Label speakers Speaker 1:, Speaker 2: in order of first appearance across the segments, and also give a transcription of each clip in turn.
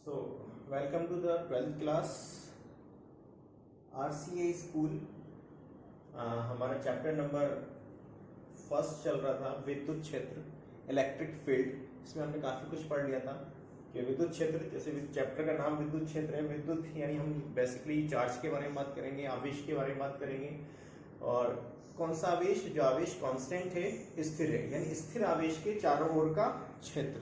Speaker 1: So, welcome to the 12th class RCA school. हमारा chapter number first चल रहा था विद्युत क्षेत्र, इलेक्ट्रिक फील्ड। इसमें हमने काफ़ी कुछ पढ़ लिया था कि विद्युत क्षेत्र, जैसे चैप्टर का नाम विद्युत क्षेत्र है। विद्युत यानी हम बेसिकली चार्ज के बारे में बात करेंगे, आवेश के बारे में बात करेंगे। और कौन सा आवेश? जो आवेश कांस्टेंट है, स्थिर है, यानी स्थिर आवेश के चारों ओर का क्षेत्र,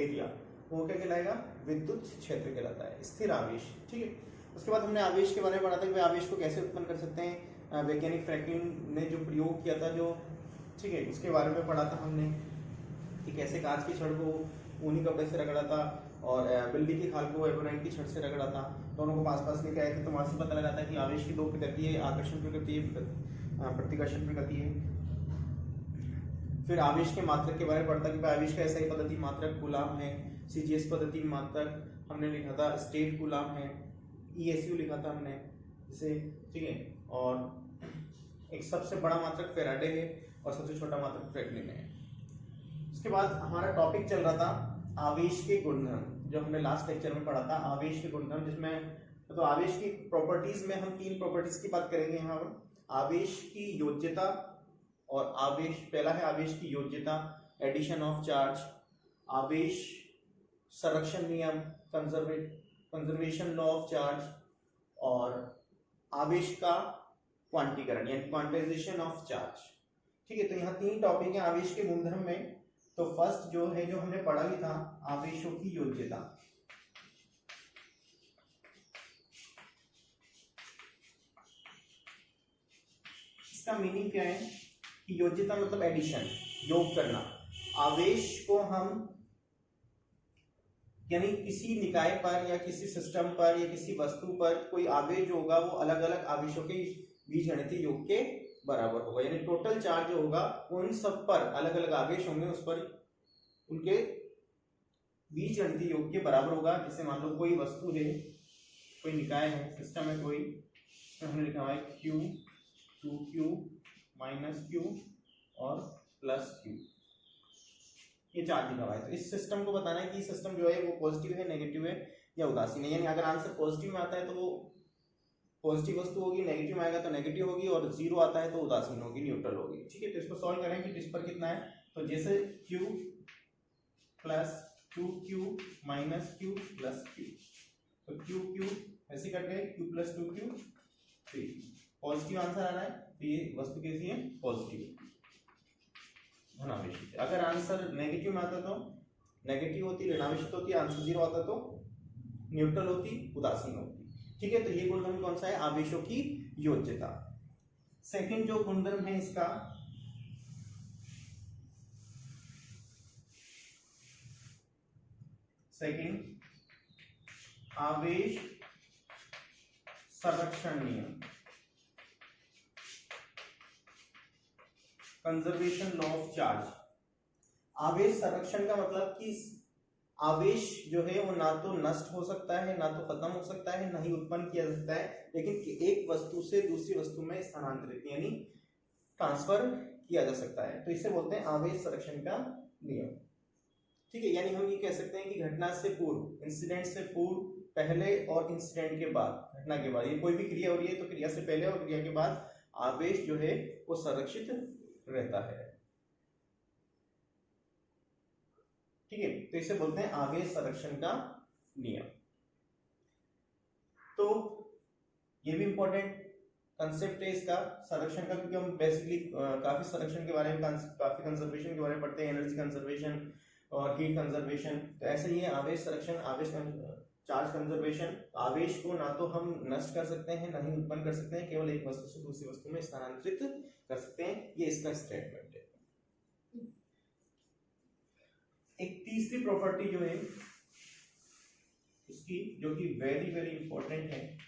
Speaker 1: एरिया, वो क्या कहलाएगा? विद्युत क्षेत्र कहलाता है, स्थिर आवेश। ठीक है। उसके बाद हमने आवेश के बारे में पढ़ा था कि आवेश को कैसे उत्पन्न कर सकते हैं। वैज्ञानिक फ्रैंकलिन ने जो प्रयोग किया था, जो ठीक है, उसके बारे में पढ़ा था हमने कि कैसे कांच की छड़ को ऊनी कपड़े से रगड़ा था और बिल्ली की खाल को एवोनाइट की छड़ से रगड़ा था। दोनों को पास पास लेके आए थे, तो वहां से पता लगा था कि आवेश की दो प्रकृति है, आकर्षण प्रकृति है, प्रतिकर्षण प्रकृति है। फिर आवेश के मात्रक के बारे में पढ़ता कि आवेश का ऐसा ही पद्धति मात्रक कूलाम है, सीजीएस पद्धति मात्रक हमने लिखा था स्टेट कूलाम है, ईएसयू लिखा था हमने जिसे, ठीक है। और एक सबसे बड़ा मात्रक फेराडे है और सबसे छोटा मात्रक फ्रैंकलिन है। उसके बाद हमारा टॉपिक चल रहा था आवेश के गुणधर्म, जो हमने लास्ट लेक्चर में पढ़ा था, आवेश के गुणधर्म, जिसमें तो आवेश की प्रॉपर्टीज में हम तीन प्रॉपर्टीज की बात करेंगे यहाँ पर। आवेश की योज्यता, और आवेश पहला है आवेश की योज्यता, एडिशन ऑफ चार्ज, आवेश संरक्षण नियम, कंजर्वेशन लॉ ऑफ चार्ज, और आवेश का क्वांटीकरण यानी क्वांटाइजेशन ऑफ चार्ज। ठीक है। तो यहाँ तीन टॉपिक है आवेश के गुणधर्म में। तो फर्स्ट जो है, जो हमने पढ़ा ही था, आवेशों की योज्यता। इसका मीनिंग क्या है कि योज्यता मतलब एडिशन, योग करना। आवेश को हम यानी किसी निकाय पर या किसी सिस्टम पर या किसी वस्तु पर कोई आवेश होगा, वो अलग अलग आवेशों के बीजगणितीय योग के बराबर होगा। यानी टोटल चार्ज जो होगा वो उन सब पर अलग अलग आवेश होंगे, उस पर उनके बीजगणितीय योग के बराबर होगा। जैसे मान लो कोई वस्तु है, कोई निकाय है, सिस्टम है कोई, तो हमने लिखा हुआ है Q, 2Q, -Q और +Q, ये चार्ज लिखा हुआ है। तो इस सिस्टम को बताना है कि सिस्टम जो है वो पॉजिटिव है, नेगेटिव है या उदासीन है। यानी अगर आंसर पॉजिटिव में आता है तो वो पॉजिटिव वस्तु होगी, नेगेटिव में आएगा तो नेगेटिव होगी, और जीरो आता है तो उदासीन होगी, न्यूट्रल होगी। ठीक है। तो इसको सॉल्व करें कि इस पर कितना है। तो जैसे Q + 2Q - Q + Q, तो Q ऐसे करके Q + 2Q 3, पॉजिटिव आंसर आ रहा है, तो ये वस्तु कैसी है? पॉजिटिव धनावेशित। अगर आंसर नेगेटिव में आता तो नेगेटिव होती, ऋणावेशित होती, आंसर जीरो आता तो न्यूट्रल होती, उदासीन होती। ठीक है। तो ये गुणधर्म कौन सा है? आवेशों की योज्यता। सेकंड जो गुणधर्म है इसका, सेकंड आवेश संरक्षण नियम, कंजर्वेशन लॉ ऑफ चार्ज। आवेश संरक्षण का मतलब कि आवेश जो है वो ना तो नष्ट हो सकता है, ना तो खत्म हो सकता है, ना ही उत्पन्न किया जा सकता है, लेकिन एक वस्तु से दूसरी वस्तु में स्थानांतरित यानी ट्रांसफर किया जा सकता है। तो इसे बोलते हैं आवेश संरक्षण का नियम। ठीक है। यानी हम ये कह सकते हैं कि घटना से पूर्व, इंसिडेंट से पूर्व, पहले और इंसिडेंट के बाद, घटना के बाद, ये कोई भी क्रिया हो रही है तो क्रिया से पहले और क्रिया के बाद आवेश जो है वो संरक्षित रहता है। ठीक है। तो इसे बोलते हैं आवेश संरक्षण का नियम। तो ये भी इंपॉर्टेंट कंसेप्ट है इसका, संरक्षण का, क्योंकि हम बेसिकली काफी संरक्षण के बारे में, काफी कंजर्वेशन के बारे में पढ़ते हैं, एनर्जी कंजर्वेशन और हीट कंजर्वेशन। तो ऐसे ही है आवेश संरक्षण, आवेश चार्ज कंजर्वेशन। आवेश को ना तो हम नष्ट कर सकते हैं, ना ही उत्पन्न कर सकते हैं, केवल एक वस्तु से दूसरी वस्तु में स्थानांतरित कर सकते हैं। ये इसका स्टेटमेंट है। एक तीसरी प्रॉपर्टी जो है इसकी, जो कि वेरी वेरी इंपॉर्टेंट है,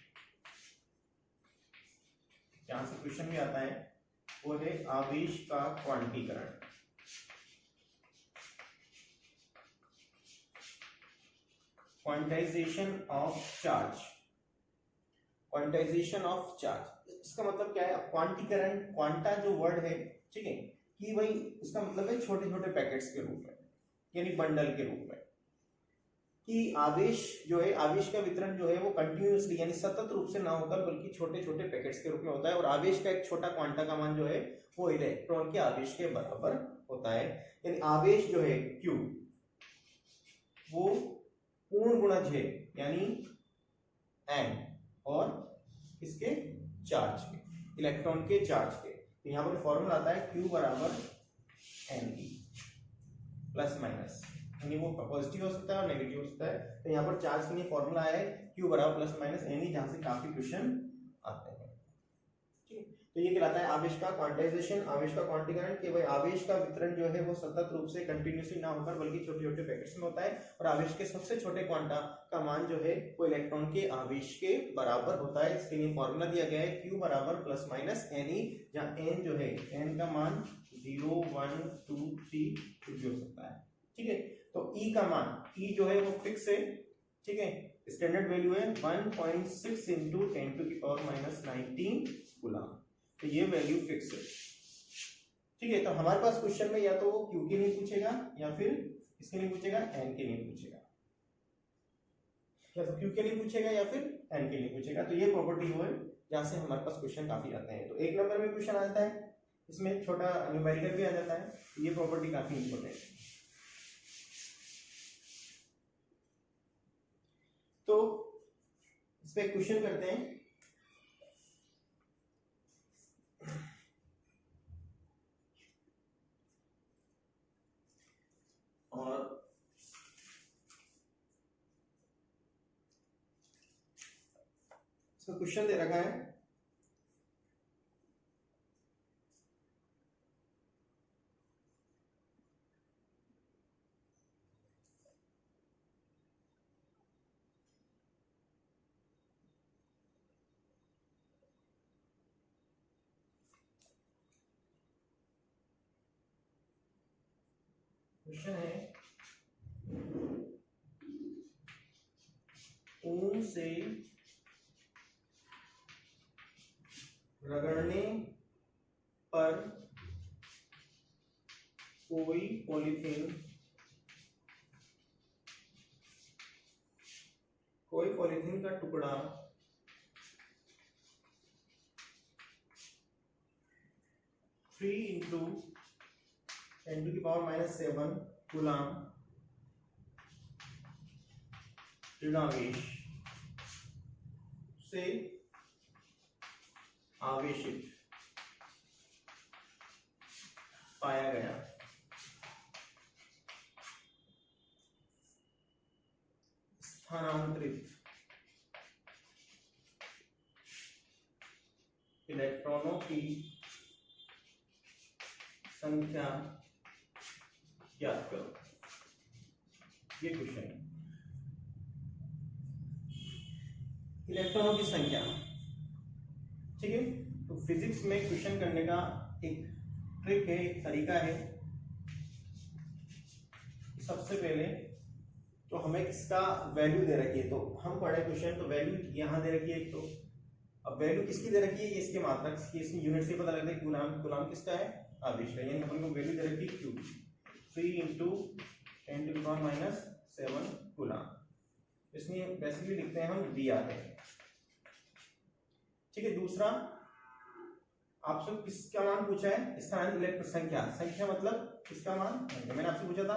Speaker 1: जहां से क्वेश्चन भी आता है, वो है आवेश का क्वांटीकरण। Quantisation of charge, quantisation of charge, इसका मतलब क्या है? क्वांटीकरण, क्वांटा जो वर्ड है, ठीक है, कि वही इसका मतलब है छोटे छोटे पैकेट्स के रूप में, यानी बंडल के रूप में। कि आवेश जो है, आवेश का वितरण जो है वो कंटिन्यूअसली यानी सतत रूप से ना होकर बल्कि छोटे छोटे पैकेट्स के रूप में होता है, और आवेश का एक छोटा क्वांटा का मान जो है वो इलेक्ट्रॉन के आवेश के बराबर होता है। यानी आवेश जो है Q वो पूर्ण गुणज है यानी n और इसके चार्ज के, इलेक्ट्रॉन के चार्ज के। तो यहाँ पर फॉर्मूला आता है Q बराबर n प्लस माइनस, यानी वो पॉजिटिव हो सकता है और नेगेटिव हो सकता है। तो यहाँ पर चार्ज के लिए फॉर्मूला है Q बराबर प्लस माइनस n, जहाँ से काफी क्वेश्चन आते हैं। ठीक है, तो ये कहलाता है आवेश का क्वांटाइजेशन, आवेश का क्वांटीकरण, कि भाई आवेश का वितरण जो है वो सतत रूप से कंटिन्यूसली ना होकर बल्कि छोटे छोटे पैकेट्स में होता है, और आवेश के सबसे छोटे क्वांटा का मान जो है वो इलेक्ट्रॉन के आवेश के बराबर होता है। इसके लिए फॉर्मूला दिया गया है Q बराबर प्लस माइनस NE, जहाँ n जो है, n का मान 0 1 2 3 कुछ भी हो सकता है। ठीक है, तो E का मान, E जो है वो फिक्स है। ठीक है, स्टैंडर्ड वैल्यू है 1.6 इंटू 10 टू की पावर माइनस 19 कूलम, तो ये वैल्यू फिक्स है। ठीक है, तो हमारे पास क्वेश्चन में या तो वो Q के लिए पूछेगा या फिर इसके लिए पूछेगा, N के लिए पूछेगा, या तो Q के लिए पूछेगा या फिर N के लिए पूछेगा। तो ये प्रॉपर्टी वो है जहां से हमारे पास क्वेश्चन काफी आते हैं। तो एक नंबर में क्वेश्चन आ जाता है, इसमें छोटा न्यूमेरिकल भी आ जाता है, ये प्रॉपर्टी काफी इंपॉर्टेंट है। तो इस पे क्वेश्चन करते हैं। और इसमें क्वेश्चन दे रखा है, क्वेश्चन है ऊन से रगड़ने पर कोई पॉलीथीन का टुकड़ा 3 इंटू 10 टू की पावर माइनस 7 कूलम ऋणावेश से आवेशित पाया गया। स्थानांतरित इलेक्ट्रॉनों की संख्या ज्ञात करो, ये क्वेश्चन है। इलेक्ट्रॉनों की संख्या, ठीक है, तो फिजिक्स में क्वेश्चन करने का एक ट्रिक है, एक तरीका है। सबसे पहले तो हमें इसका वैल्यू दे रखी है, तो हम पढ़े क्वेश्चन, तो वैल्यू यहाँ दे रखी है। तो अब वैल्यू किसकी दे रखी है, ये इसके मात्रक की, इसकी यूनिट से पता लगता है कूलम, कूलम किसका है, आवेश का, यानी अपन को वैल्यू दे रखी है Q 3 into 10 to the power minus 7 coulomb, इसमें बेसिकली लिखते हैं हम दिया है। ठीक है, दूसरा आपसे किसका मान पूछा है, स्थानांतरित इलेक्ट्रॉन संख्या, संख्या मतलब किसका मान, मैंने आपसे पूछा था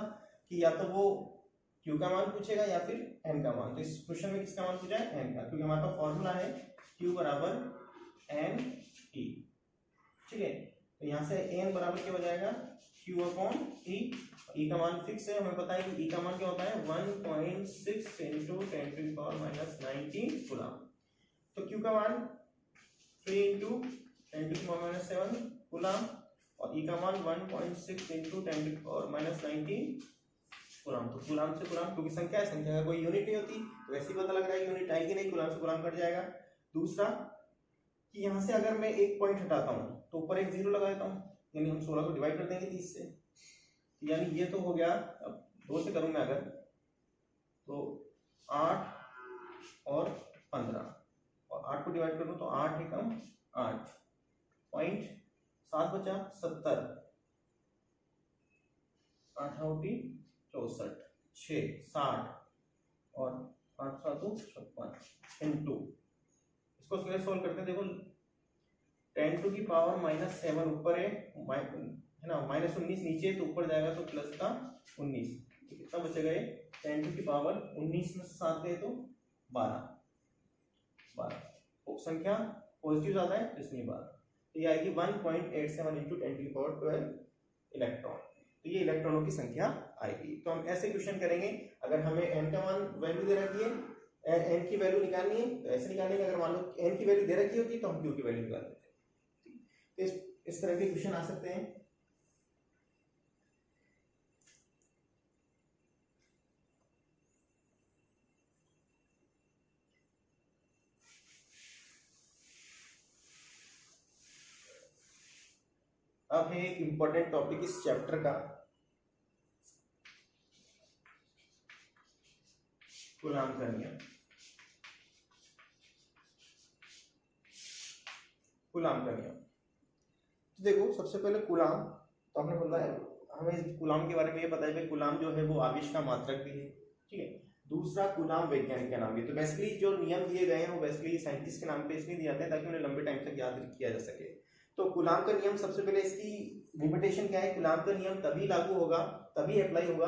Speaker 1: कि या तो वो Q का मान पूछेगा या फिर N का मान। तो इस क्वेश्चन में किसका मान पूछा है, N का, क्योंकि हमारे पास फॉर्मूला है Q बराबर NE। ठीक है, तो यहाँ से N बराबर क्या हो जाएगा, Q अपॉन E। E का मान फिक्स है, हमें पता है कि E का मान क्या होता है 1.6 into 10 to the power minus 19 coulomb. तो Q का मान 3 into 10 to the power minus 7 coulomb, और E का मान 1.6 into 10 to the power minus 19 coulomb. तो कूलम से कूलम, क्योंकि संख्या है, संख्या का कोई यूनिट नहीं होती, तो वैसे ही पता लग रहा है यूनिट आएगी नहीं, कूलम से कूलम कट जाएगा। दूसरा कि यहाँ से अगर मैं एक पॉइंट हटाता हूँ तो ऊपर एक जीरो लगा देता हूँ, यानी हम 16 को डिवाइड कर देंगे 30 से, यानी ये तो हो गया। अब 2 से करूँ मैं अगर, तो 8 और 15, और 8 को डिवाइड करूँ तो 8 एकम 8 पॉइंट 7 बचा 70, 8 64 6 60, और 8 7 56 इनटू, इसको कैसे सॉल्व करते हैं, देखो 10 टू की पावर -7 ऊपर है ना, -19 नीचे है तो ऊपर जाएगा तो प्लस का 19, तो कितना बचेगा ये 10 टू की पावर 19 में 7 गए तो 12 संख्या पॉजिटिव ज्यादा है इसलिए 12, तो ये आएगी 1.87 इंटू 10 टू की पावर 12 इलेक्ट्रॉन, तो ये इलेक्ट्रॉनों की संख्या आएगी। तो हम ऐसे क्वेश्चन करेंगे, अगर हमें n का मान वैल्यू दे रखी है, n की वैल्यू निकालनी है तो ऐसे निकालेंगे, अगर मान लो n की वैल्यू दे रखी होती तो हम q की वैल्यू निकाल देते हैं। तो इस तरह के क्वेश्चन आ सकते हैं। अब है एक इंपॉर्टेंट टॉपिक इस चैप्टर का, कूलाम का नियम। कूलाम का नियम, तो देखो सबसे पहले कूलाम, तो आपने बोला है हमें कूलाम के बारे में ये पता है कि कूलाम जो है वो आवेश का मात्रक भी है, ठीक है। दूसरा, कूलाम वैज्ञानिक का नाम भी। तो बेसिकली जो नियम दिए गए हैं वो बेसिकली साइंटिस्ट के नाम पे इसलिए दिए जाते हैं ताकि उन्हें लंबे टाइम तक याद किया जा सके। तो कूलाम का नियम, सबसे पहले इसकी लिमिटेशन क्या है, कूलाम का नियम तभी लागू होगा, तभी अप्लाई होगा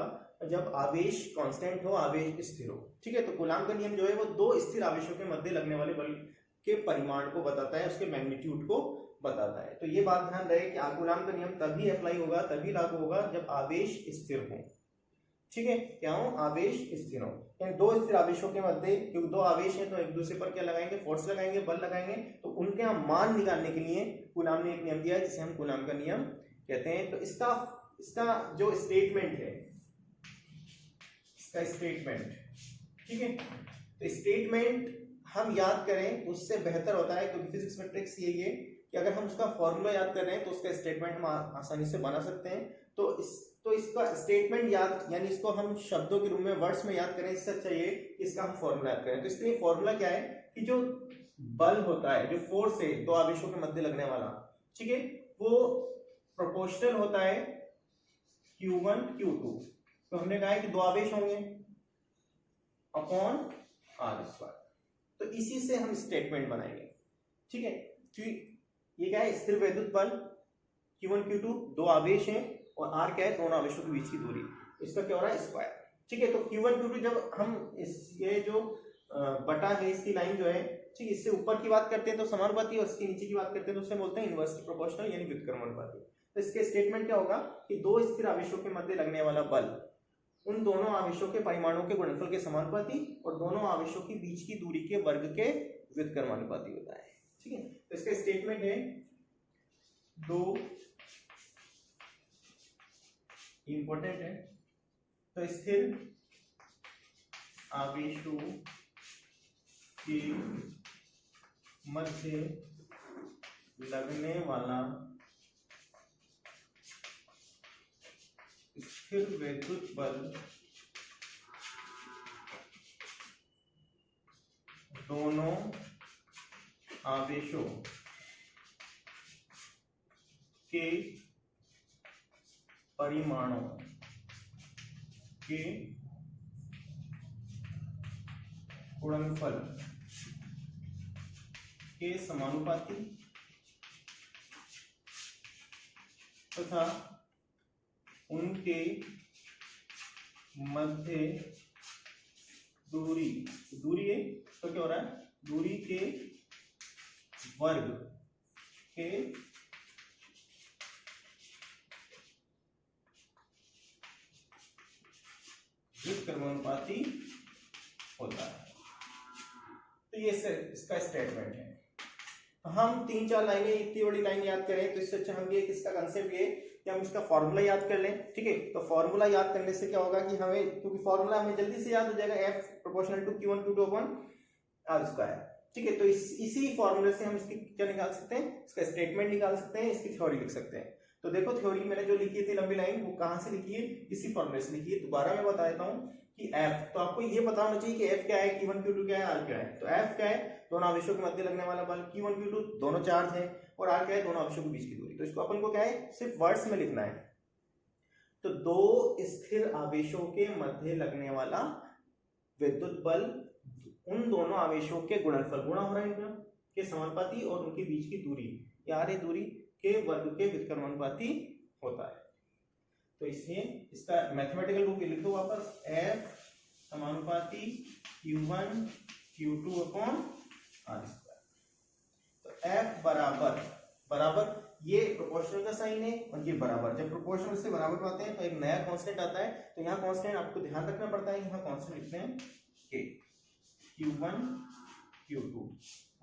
Speaker 1: जब आवेश कांस्टेंट हो, आवेश स्थिर हो, ठीक है। तो कूलाम का नियम जो है वो दो स्थिर आवेशों के मध्य लगने वाले बल के परिमाण को बताता है, उसके मैग्नीट्यूड को बताता है। तो ये बात ध्यान रहे कि कूलाम का नियम तभी अप्लाई होगा, तभी लागू होगा जब आवेश स्थिर हो, ठीक है। क्या हो, आवेश स्थिर हो, यानी दो स्थिर आवेशों के मध्य, क्योंकि दो आवेश हैं तो एक दूसरे पर क्या लगाएंगे, फोर्स लगाएंगे, बल लगाएंगे, तो उनके हम मान निकालने के लिए कूलाम ने एक नियम दिया है जिसे हम कूलाम का नियम कहते हैं। तो इसका जो स्टेटमेंट है, इसका स्टेटमेंट, ठीक है, तो स्टेटमेंट हम याद करें उससे बेहतर होता है, क्योंकि फिजिक्स में ट्रिक्स यही है कि अगर हम उसका फॉर्मूला याद कर रहे हैं तो उसका स्टेटमेंट हम आसानी से बना सकते हैं। तो इसका स्टेटमेंट याद, यानी इसको हम शब्दों के रूप में, वर्ड्स में याद करें, इससे अच्छा ये इसका हम फॉर्मूला याद करें। तो इसके लिए फॉर्मूला क्या है कि जो बल होता है, जो फोर्स है दो आवेशों के मध्य लगने वाला, ठीक है, वो प्रोपोर्शनल होता है Q1 Q2। तो हमने कहा है कि दो आवेश होंगे अपॉन r², तो इसी से हम स्टेटमेंट बनाएंगे, ठीक है। ये क्या है, स्थिर वैद्युत बल Q1 Q2 दो आवेश हैं, और r क्या है, दोनों आवेशों के बीच की दूरी, इसका क्या हो रहा है, स्क्वायर, ठीक है। तो Q1 Q2 जब हम ये जो बटा है इसकी लाइन जो है, ठीक, इससे ऊपर की बात करते हैं तो समानुपाती, और इसके नीचे की बात करते हैं तो उसे बोलते हैं इनवर्सली प्रोपोर्शनल, यानी व्युत्क्रमानुपाती। तो इसके स्टेटमेंट क्या होगा कि दो स्थिर आवेशों के मध्य लगने वाला बल उन दोनों आवेशों के परिमाणों के गुणनफल के समानुपाती और दोनों आवेशों के बीच की दूरी के वर्ग के व्युत्क्रमानुपाती होता है, ठीक है। तो इसका स्टेटमेंट है, दो इंपॉर्टेंट है, तो स्थिर आवेशों के मध्य लगने वाला स्थिर वैद्युत बल दोनों आवेशों के परिमाणों के गुणनफल के समानुपाती तथा उनके मध्य दूरी है, तो क्या हो रहा है, दूरी के वर्ग के व्युत्क्रमानुपाती होता है। तो ये इसका स्टेटमेंट है। हम 3-4 लाइनें, इतनी बड़ी लाइन याद करें तो इससे अच्छा हम ये, इसका कंसेप्ट ये कि हम इसका फॉर्मूला याद कर लें, ठीक है। तो फॉर्मूला याद करने से क्या होगा कि हमें, क्योंकि फॉर्मूला हमें जल्दी से याद हो जाएगा, F proportional to Q1 Q2 upon r², ठीक है। तो इसी फॉर्मूले से हम इसकी क्या निकाल सकते हैं, इसका स्टेटमेंट निकाल सकते हैं, इसकी थ्योरी लिख सकते हैं। तो देखो थ्योरी मैंने जो लिखी थी लंबी लाइन, वो कहां से लिखी है, इसी फॉर्मूले से लिखी है। दोबारा मैं बता देता हूँ कि F, तो आपको ये पता होना चाहिए कि F क्या है, Q1 Q2 क्या है, R क्या है। तो F क्या है, दोनों आवेशों के मध्य लगने वाला बल, Q1 Q2 दोनों चार्ज है, और R क्या है, दोनों आवेशों के बीच की दूरी। तो इसको अपन को क्या है, सिर्फ वर्ड्स में लिखना है। तो दो स्थिर आवेशों के मध्य लगने वाला विद्युत बल उन दोनों आवेशों के गुणनफल, गुणा हो रहा है इनका, के समानुपाती और उनके बीच की दूरी या आरे दूरी के वर्ग के व्युत्क्रमानुपाती होता है। तो इसलिए इसका मैथमेटिकल रूप लिख दो वापस, F समानुपाती Q1 Q2 upon R square. तो F बराबर बराबर, ये प्रोपोर्शनल का साइन है और ये बराबर, जब प्रोपोर्शनल से बराबर पाते हैं तो एक नया कांस्टेंट आता है। तो यहाँ कांस्टेंट आपको ध्यान रखना पड़ता है, यहाँ कांस्टेंट लिखते हैं K, Q1 Q2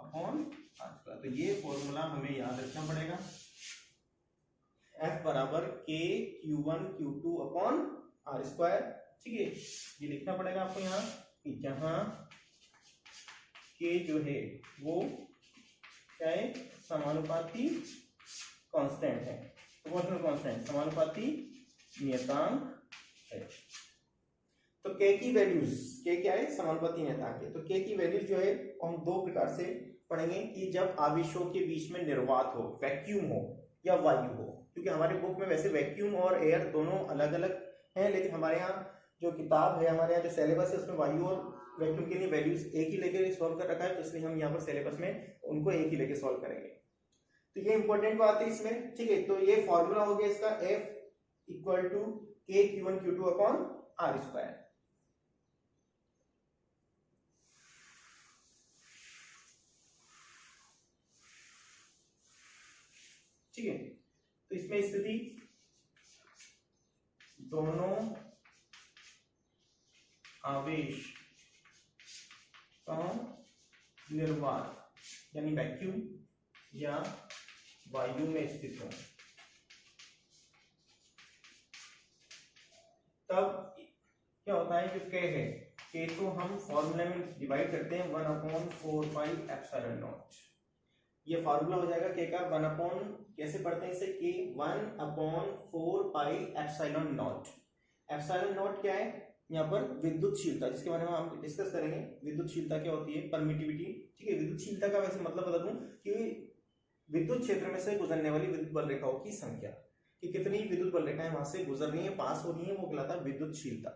Speaker 1: upon R square. तो ये फॉर्मूला हमें याद रखना पड़ेगा, F बराबर K Q1 Q2 upon R square. ठीक है, ये लिखना पड़ेगा आपको यहाँ, जहाँ K जो है वो क्या है, समानुपाती कांस्टेंट है, प्रोपोर्शनल कांस्टेंट, समानुपाती नियतांक है। तो K की वैल्यूज, K क्या है, समानुपाती नियतांक है। तो K की वैल्यूज जो है हम दो प्रकार से पढ़ेंगे, कि जब आवेशों के बीच में निर्वात हो, वैक्यूम हो या वायु हो, क्योंकि हमारे बुक में वैसे वैक्यूम और एयर दोनों अलग अलग हैं, लेकिन हमारे यहाँ जो किताब है, हमारे यहाँ जो सिलेबस है, उसमें वायु और वैक्यूम के लिए वैल्यूज एक ही लेके सॉल्व कर रखा है, तो इसलिए हम यहाँ पर सिलेबस में उनको एक ही लेके सॉल्व करेंगे। तो ये इंपॉर्टेंट बात है इसमें। ठीक है, तो ये फॉर्मूला हो गया इसका, F equal to K Q1 Q2 upon R square. ठीक है, तो इसमें स्थिति दोनों आवेश का निर्वात यानी वैक्यूम या वायु में स्थित हो, तब क्या होता है, जो K है, K को हम फॉर्मूले में डिवाइड करते हैं 1/4 पाई एप्सिलॉन नॉट। ये फार्मूला हो जाएगा K का 1/, कैसे पढ़ते हैं इसे, कि 1/4 pi epsilon not. Epsilon not क्या है, यहाँ पर विद्युतशीलता, जिसके बारे में हम डिस्कस करेंगे। विद्युतशीलता क्या होती है, परमिटिविटी। ठीक है, विद्युतशीलता का वैसे मतलब बता दूं कि विद्युत क्षेत्र में से गुजरने वाली विद्युत बल रेखाओं की संख्या, कि कितनी विद्युत बल रेखाएं वहां से गुजर रही है, पास हो रही है, वो कहलाता है विद्युतशीलता।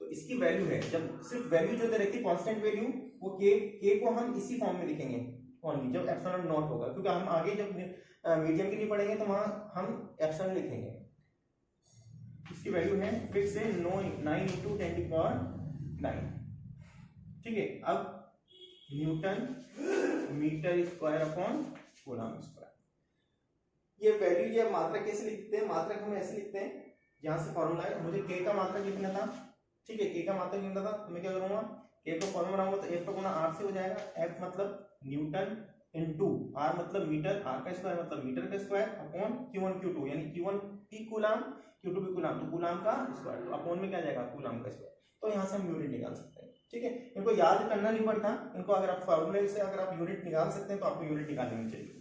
Speaker 1: तो इसकी वैल्यू है, जब सिर्फ वैल्यू जो दे रखी है कांस्टेंट वैल्यू, वो K को हम इसी फॉर्म में लिखेंगे ओनली जब एप्सिलॉन नॉट होगा, क्योंकि हम आगे जब मीडियम के लिए पढ़ेंगे तो वहां हम एप्सिलॉन लिखेंगे। इसकी वैल्यू है फिक्स है 9 × 10⁹। ठीक है, अब newton metre square upon coulomb square. ये वैल्यू, ये मात्रक कैसे लिखते हैं, मात्रक हम ऐसे लिखते हैं, यहां से फॉर्मूला है, मुझे K का मात्रक लिखना था। ठीक है, K का मात्रक लिखना था, तो मैं क्या करूंगा, K को फॉर्मूला बनाऊंगा तो F का गुना R से हो जाएगा। F मतलब न्यूटन इनटू R मतलब मीटर, R का स्क्वायर मतलब मीटर का स्क्वायर, अपॉन Q1 Q2 यानी Q1 भी कूलम Q2 भी कूलम, तो कूलम का स्क्वायर, तो अपॉन में क्या जाएगा, कूलम का स्क्वायर। तो यहाँ से हम यूनिट निकाल सकते हैं। ठीक है, इनको याद करना नहीं पड़ता, इनको अगर आप फॉर्मूले से अगर आप यूनिट निकाल सकते हैं तो आपको यूनिट निकालनी चाहिए।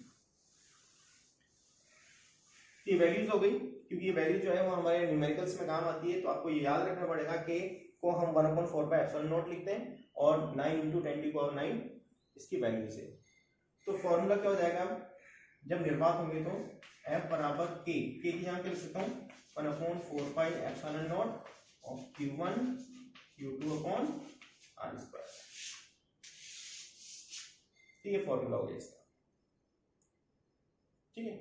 Speaker 1: ये वैल्यूज हो गई, क्योंकि ये वैल्यू जो है वो हमारे न्यूमेरिकल्स में काम आती है, तो आपको ये याद रखना पड़ेगा कि को हम 1/4 पाई एप्सिलॉन नॉट लिखते हैं और 9 × 10⁹ इसकी वैल्यू से। तो फॉर्मूला क्या हो जाएगा, जब निर्वात होंगे तो F बराबर K की यहाँ पे लिख सकता हूँ 1/4 पाई एप्सिलॉन नॉट और Q1 Q2 upon R square. ये फॉर्मूला हो गया इसका। ठीक है,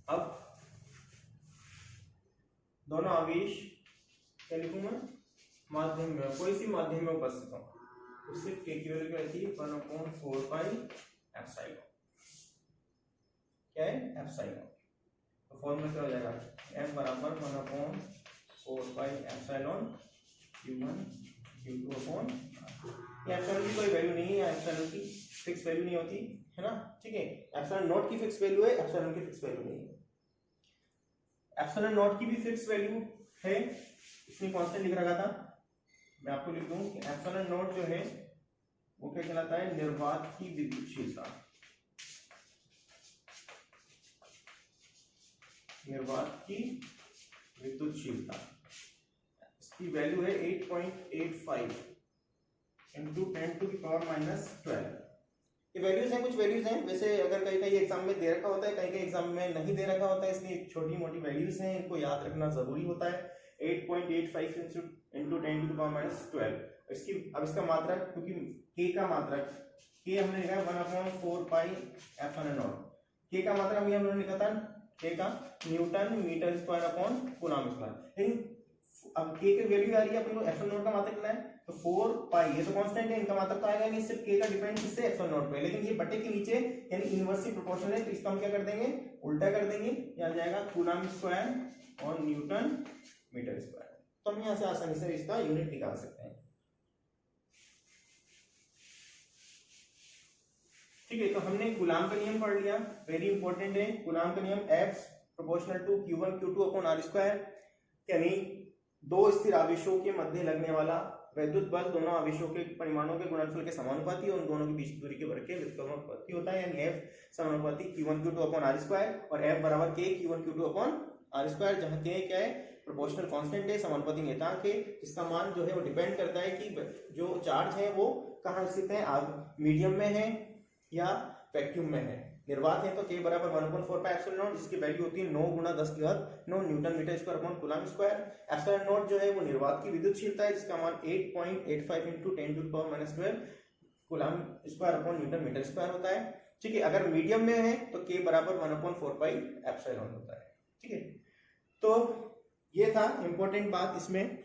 Speaker 1: अब दोनों आवेश क्या लिखूं मैं, माध्यम में, कोई सी माध्यम में उपस्थित हो, तो सिर्फ K की वैल्यू क्या रहती है 1/4 पाई एप्सिलॉन, क्या है एप्सिलॉन। तो फॉर्मूला क्या हो जाएगा, F बराबर 1/4 pi epsilon Q1 Q2 upon. ये एप्सिलॉन की कोई वैल्यू नहीं है, एप्सिलॉन की फिक्स वैल्यू नहीं होती है ना। ठीक है, एप्सिलॉन नॉट की फिक्स वैल्यू है, एप्सिलॉन की फिक्स वैल्यू नहीं है। एप्सिलॉन नॉट की भी फिक्स वैल्यू है, इसमें कांस्टेंट लिख रखा था, मैं आपको लिख दूं कि एप्सिलॉन नॉट जो है वो क्या कहलाता है, निर्वात की विद्युतशीलता। निर्वात की विद्युतशीलता, इसकी वैल्यू है 8.85 × 10⁻⁻12। ये वैल्यूज हैं, कुछ वैल्यूज हैं, वैसे अगर कहीं कहीं एग्जाम में दे रखा होता है, कहीं कहीं एग्जाम में नहीं दे रखा होता है, इसलिए छोटी मोटी वैल्यूज हैं, इनको याद रखना जरूरी होता है। 8.85 इंटू 10⁻12। इसकी अब इसका मात्रक, क्योंकि के का मात्रक के हमने लिखा है 1/4 पाई f1 नॉट। के का मात्रक अभी हमने लिखा था, के का newton metre square upon coulomb square. लेकिन अब के की वैल्यू आ रही है अपन को f1 नॉट का मात्रक लेना है, तो 4 पाई, ये तो कांस्टेंट है, इनका मात्रक तो आएगा नहीं, सिर्फ के का डिपेंड किससे, f1 नॉट पे। लेकिन ये बटे के नीचे यानी इनवर्सली प्रोपोर्शनल है, तो इसका हम क्या कर देंगे, उल्टा कर देंगे, यहाँ आ जाएगा कूलम स्क्वायर और न्यूटन मीटर स्क्वायर। तो हम यहाँ से आसानी से इसका यूनिट निकाल सकते हैं। ठीक है, तो हमने कूलम का नियम पढ़ लिया, वेरी इंपॉर्टेंट है कूलम का नियम, F proportional to Q1 Q2 upon R square, यानी दो स्थिर आवेशों के मध्य लगने वाला वैद्युत बल दोनों आवेशों के परिमाणों के गुणनफल के समानुपाती और उन दोनों के बीच की दूरी के वर्ग के व्युत्क्रमानुपाती होता है, यानी F समानुपाती Q1 Q2 upon R square और F बराबर K Q1 Q2 upon R square, जहां K क्या है, प्रोपोर्शनल कांस्टेंट है, समानुपाती नियतांक है, जिसका मान जो है वो डिपेंड करता है कि जो चार्ज है वो कहाँ स्थित है, मीडियम में है या वैक्यूम में है। निर्वात है तो K बराबर 1/4 पाई एप्सिलॉन नॉट, जिसकी वैल्यू होती है 9 × 10⁻9 newton metre square upon coulomb square. Epsilon naught जो है वो निर्वात की विद्युतशीलता है, जिसका मान 8.85 × 10⁻12 coulomb square upon newton metre square होता है। ठीक है, अगर मीडियम में है तो K बराबर 1/4 पाई एप्सिलॉन होता है। ठीक है, तो ये था इंपॉर्टेंट बात इसमें,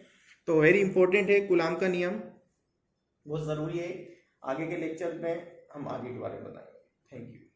Speaker 1: तो वेरी इंपॉर्टेंट है कूलम का नियम, बहुत जरूरी है। आगे के लेक्चर में हम आगे के बारे में बताएंगे। Thank you.